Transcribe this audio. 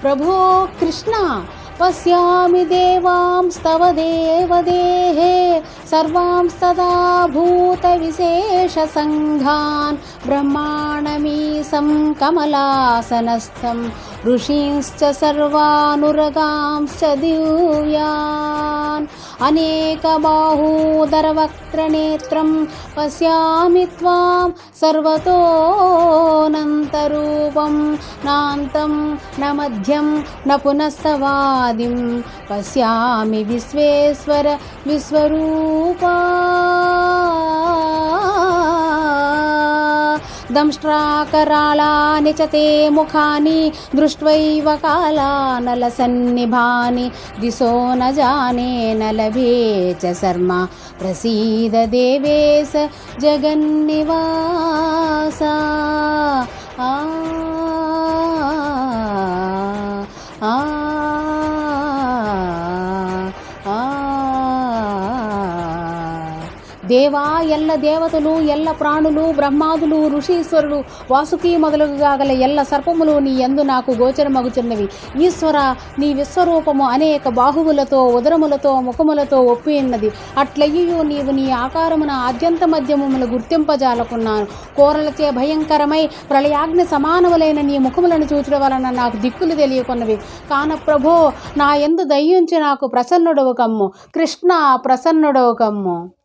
ప్రభో కృష్ణ పశ్యామి దేవాంస్తవ దేవదేహే సర్వాంస్తదా భూత విశేష సంఘాన్ బ్రహ్మాణమీశం కమలాసనస్థం ఋషీంశ్చ సర్వానురగాంశ్చ దివ్యాన్ అనేక బాహూదరవక్త్రనేత్రం పశ్యామి త్వాం సర్వతోనంతరూపం నాంతం న మధ్యం న పునస్తవాదిం పశ్యామి విశ్వేశ్వర విశ్వరూపా దంష్ట్రాకరాళాని చ తే ముఖాని దృష్ట్వైవ కాలానలసన్నిభాని దిశో న జానే న లభే చ శర్మ ప్రసీద దేవేశ జగన్నివాస. ఆ ఆ దేవా ఎల్ల దేవతలు ఎల్ల ప్రాణులు బ్రహ్మాదులు ఋషీశ్వరులు వాసుకి మొదలుగా గల ఎల్ల సర్పములు నీ యందు నాకు గోచరమగుచున్నవి. ఈశ్వర నీ విశ్వరూపము అనేక బాహువులతో ఉదరములతో ముఖములతో ఒప్పి ఉన్నది. అట్లయ్యూ నీవు నీ ఆకారమున ఆద్యంత మధ్యములను గుర్తింపజాలకున్నాను. కోరలచే భయంకరమై ప్రళయాగ్ని సమానములైన నీ ముఖములను చూచడం వలన నాకు దిక్కులు తెలియకున్నవి. కాన ప్రభో నా యందు దయ్యుంచి నాకు ప్రసన్నుడవు కమ్ము. కృష్ణ ప్రసన్నుడవు కమ్ము.